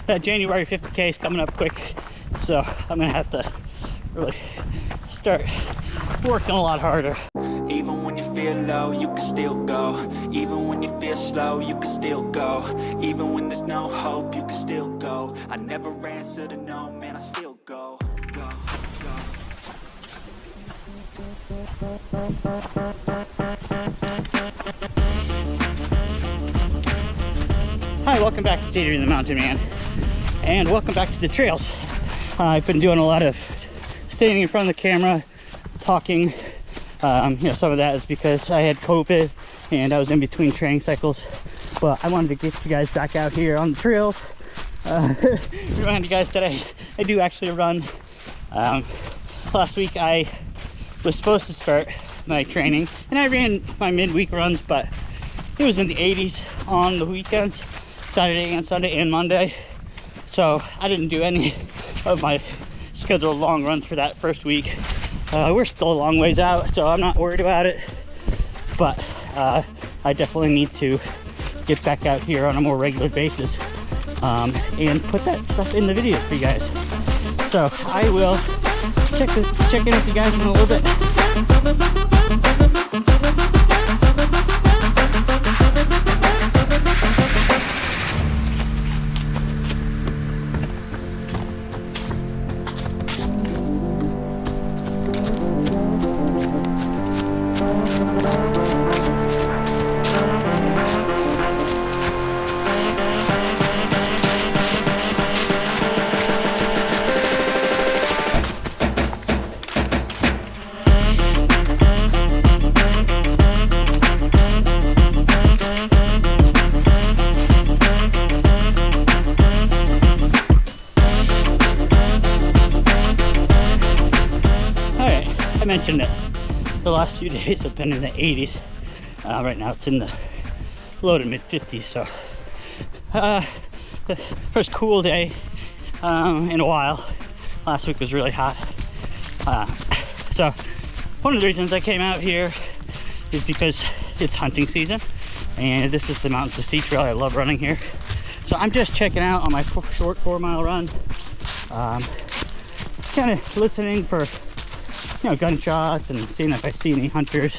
that January 50K is coming up quick, so I'm gonna have to really start working a lot harder. Even when you feel low, you can still go. Even when you feel slow, you can still go. Even when there's no hope, you can still go. I never answer to no, man, I still go. Go, go. Hi, welcome back to Adrian the Mountain Man, and welcome back to the trails. I've been doing a lot of standing in front of the camera, talking. You know, some of that is because I had COVID and I was in between training cycles, but I wanted to get you guys back out here on the trails. Remind you guys that I do actually run. Last week I was supposed to start my training and I ran my midweek runs, but it was in the 80s on the weekends, Saturday and Sunday and Monday, so I didn't do any of my scheduled long runs for that first week. We're still a long ways out, so I'm not worried about it, but I definitely need to get back out here on a more regular basis and put that stuff in the video for you guys. So I will check in with you guys in a little bit. I mentioned that the last few days have been in the 80s. Right now it's in the low to mid 50s, so the first cool day in a while. Last week was really hot, so one of the reasons I came out here is because it's hunting season and this is the Mountain to Sea Trail. I love running here, so I'm just checking out on my short 4-mile run, kind of listening for, you know, gunshots and seeing if I see any hunters.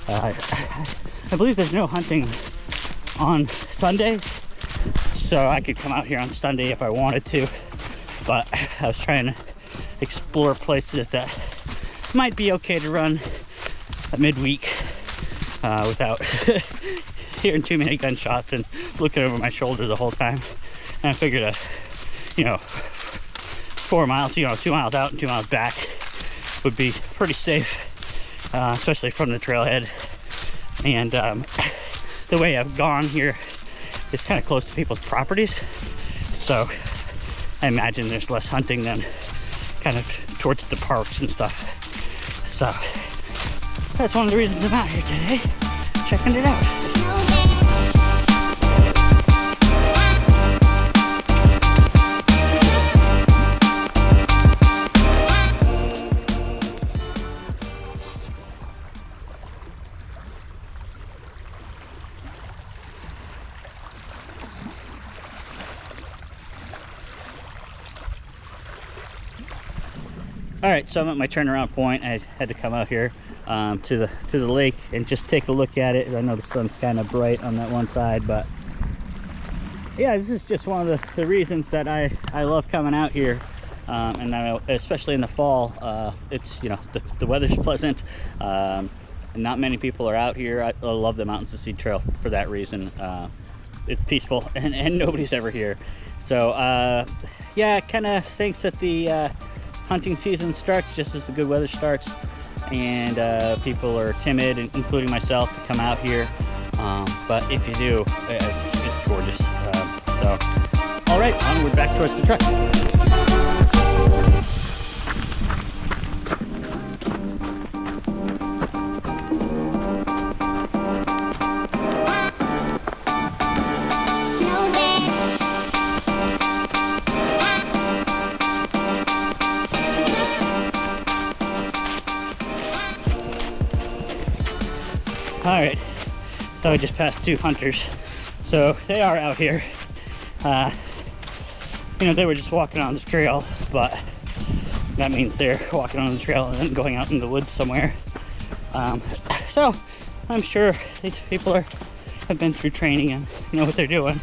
I believe there's no hunting on Sundays, so I could come out here on Sunday if I wanted to, but I was trying to explore places that might be okay to run a midweek without hearing too many gunshots and looking over my shoulder the whole time. And I figured you know, 4 miles, you know, 2 miles out and 2 miles back would be pretty safe, especially from the trailhead. And the way I've gone here is kind of close to people's properties, so I imagine there's less hunting than kind of towards the parks and stuff. So that's one of the reasons I'm out here today, checking it out. All right, so I'm at my turnaround point. I had to come out here to the lake and just take a look at it. I know the sun's kind of bright on that one side, but yeah, this is just one of the reasons that I love coming out here, and especially in the fall. It's, you know, the weather's pleasant, and not many people are out here. I love the Mountain to Sea Trail for that reason. It's peaceful and nobody's ever here. So yeah, it kind of stinks that the hunting season starts just as the good weather starts, and people are timid, including myself, to come out here, but if you do, it's gorgeous. So all right, onward back towards the truck. All right, so I just passed 2 hunters, so they are out here. you know, they were just walking on the trail, but that means they're walking on the trail and then going out in the woods somewhere. So I'm sure these people have been through training and know what they're doing.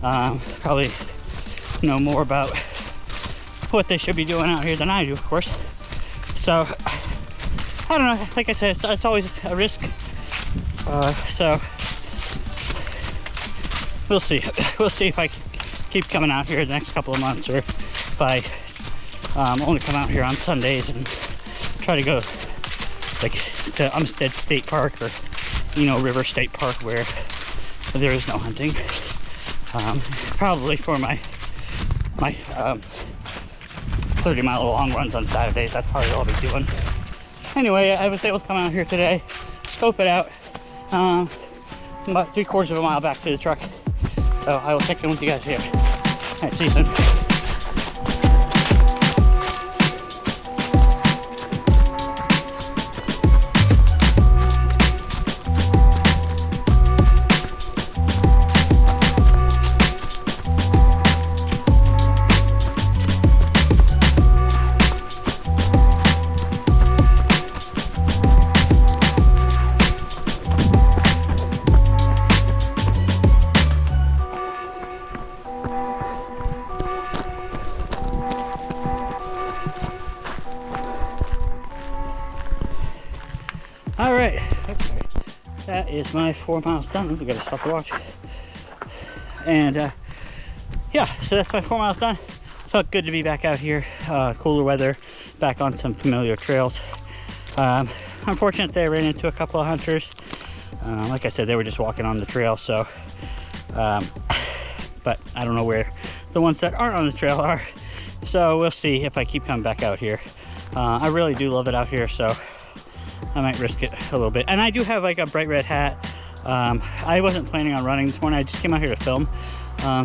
Probably know more about what they should be doing out here than I do, of course. So I don't know, like I said, it's always a risk. So we'll see. We'll see if I keep coming out here the next couple of months, or if I only come out here on Sundays and try to go like to Umstead State Park or, you know, River State Park, where there is no hunting. Probably for my 30-mile long runs on Saturdays, that's probably what I'll be doing. Anyway, I was able to come out here today, scope it out. About 3/4 of a mile back to the truck. So I will check in with you guys here. All right, see you soon. All right, that is my 4 miles done. We gotta stop the watch. And yeah, so that's my 4 miles done. Felt good to be back out here, cooler weather, back on some familiar trails. Unfortunately, I ran into a couple of hunters. Like I said, they were just walking on the trail, so but I don't know where the ones that aren't on the trail are. So we'll see if I keep coming back out here. I really do love it out here, so I might risk it a little bit. And I do have like a bright red hat. I wasn't planning on running this morning. I just came out here to film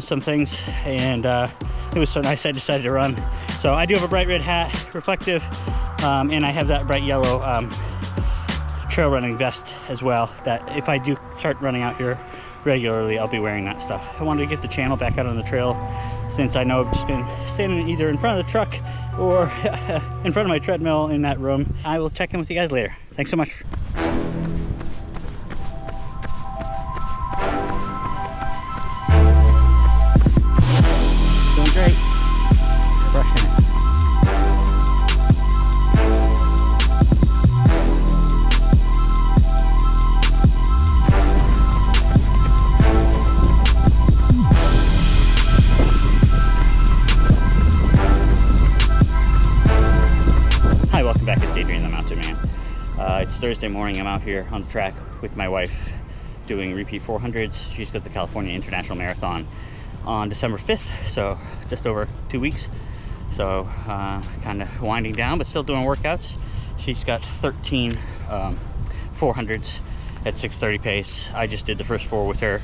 some things, and it was so nice I decided to run. So I do have a bright red hat, reflective, and I have that bright yellow trail running vest as well, that if I do start running out here regularly, I'll be wearing that stuff. I wanted to get the channel back out on the trail, since I know I've just been standing either in front of the truck or in front of my treadmill in that room. I will check in with you guys later. Thanks so much. Doing great. Crushing it. Hi, welcome back to Adrian the Mountain Man. It's Thursday morning. I'm out here on the track with my wife doing repeat 400s. She's got the California International Marathon on December 5th, so just over 2 weeks. So kind of winding down, but still doing workouts. She's got 13 400s at 6:30 pace. I just did the first 4 with her,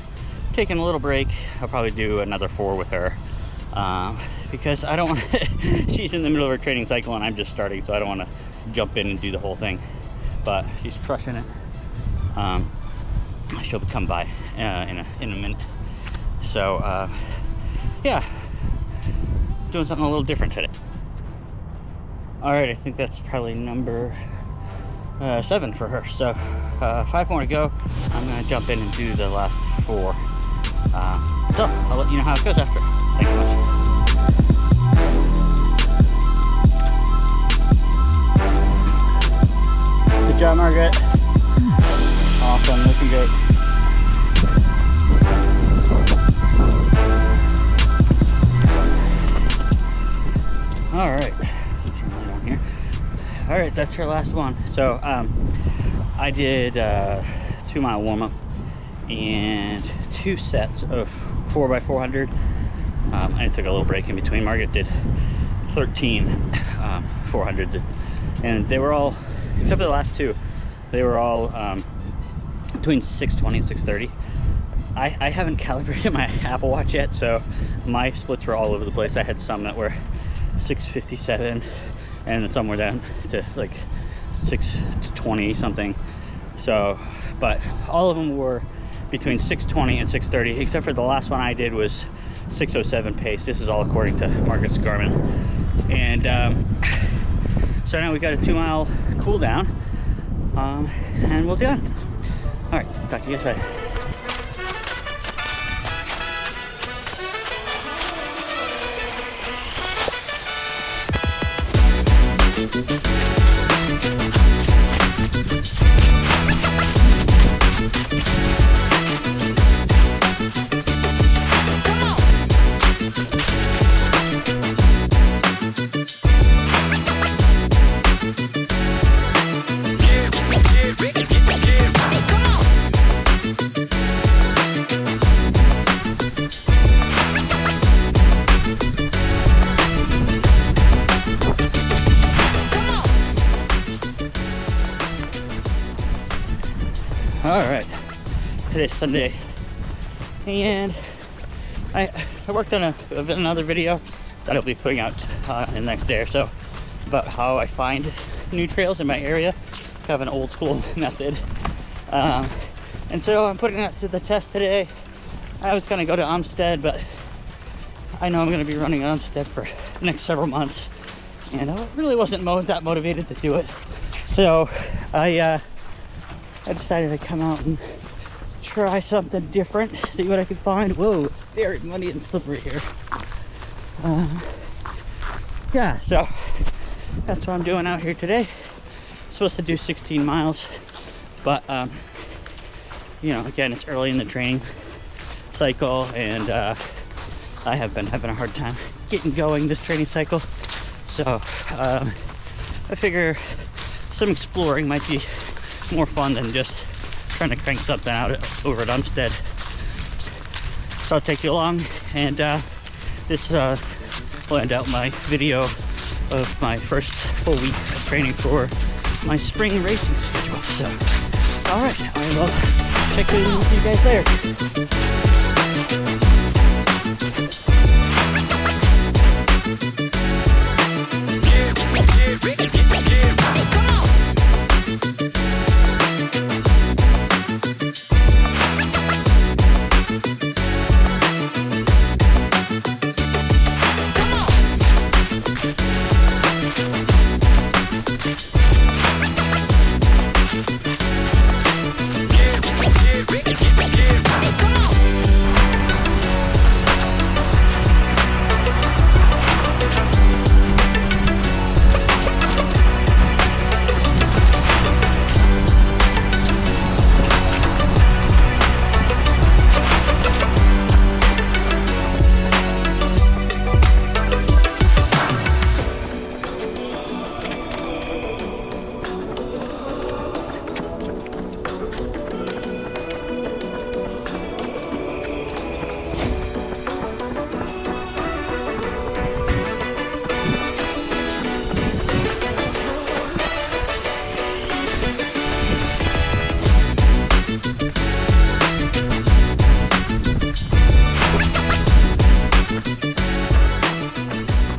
taking a little break. I'll probably do another 4 with her because I don't want to she's in the middle of her training cycle and I'm just starting, so I don't want to jump in and do the whole thing. But she's crushing it. She'll come by in a minute. So yeah, doing something a little different today. All right, I think that's probably number 7 for her. So 5 more to go. I'm gonna jump in and do the last 4. So I'll let you know how it goes after. Thanks so much. Good job, Margaret. Awesome, looking great. All right, all right, that's her last one. So I did 2 mile warm-up and 2 sets of 4x400. I took a little break in between. Margaret did 13 400s, and they were all, except for the last 2, they were all between 6:20 and 6:30. I haven't calibrated my Apple Watch yet, so my splits were all over the place. I had some that were 6:57 and some were down to like 6:20 something. So, but all of them were between 6:20 and 6:30, except for the last one I did was 6:07 pace. This is all according to Marcus Garmin. And so now we got a 2-mile cool down, and we'll be done. All right, talk to you guys later. All right, today's Sunday, and I worked on another video that I'll be putting out in the next day or so about how I find new trails in my area. Kind of an old school method, and so I'm putting that to the test today. I was gonna go to Amstead, but I know I'm gonna be running Amstead for the next several months, and I really wasn't that motivated to do it. So I decided to come out and try something different, see what I could find. Whoa, it's very muddy and slippery here. Yeah, so that's what I'm doing out here today. Supposed to do 16 miles, but you know, again, it's early in the training cycle, and I have been having a hard time getting going this training cycle. So I figure some exploring might be more fun than just trying to crank something out over at Umstead. So I'll take you along, and this will end out my video of my first full week of training for my spring racing schedule. So, all right, I will check in with you guys later.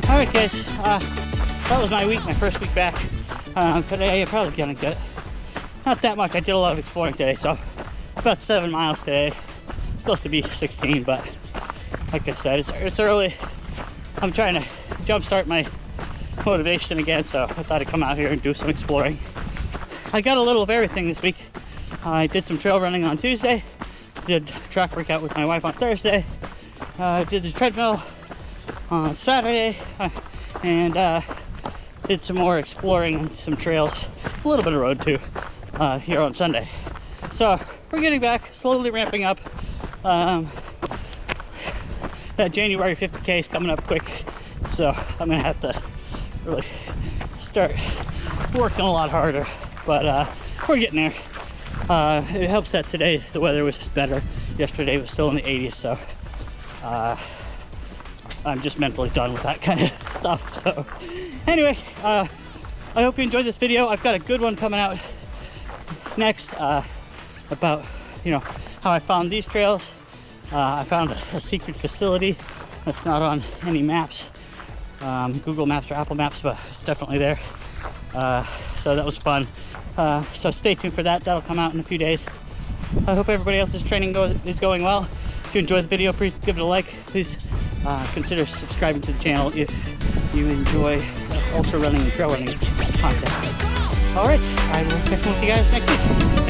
Alright guys, that was my week, my first week back. Today I'm probably gonna get not that much. I did a lot of exploring today, so about 7 miles today. It's supposed to be 16, but like I said, it's early. I'm trying to jumpstart my motivation again, so I thought I'd come out here and do some exploring. I got a little of everything this week. I did some trail running on Tuesday, did a track workout with my wife on Thursday, did the treadmill on Saturday, and did some more exploring on some trails, a little bit of road too, here on Sunday. So we're getting back, slowly ramping up. That January 50K is coming up quick, so I'm gonna have to really start working a lot harder, but we're getting there. It helps that today the weather was better. Yesterday was still in the 80s, so I'm just mentally done with that kind of stuff. So anyway, I hope you enjoyed this video. I've got a good one coming out next about, you know, how I found these trails. I found a secret facility that's not on any maps, Google Maps or Apple Maps, but it's definitely there. So that was fun. So stay tuned for that. That'll come out in a few days. I hope everybody else's training is going well. If you enjoyed the video, please give it a like. Please consider subscribing to the channel if you enjoy ultra running and trail running content. Alright, I will check in with you guys next week.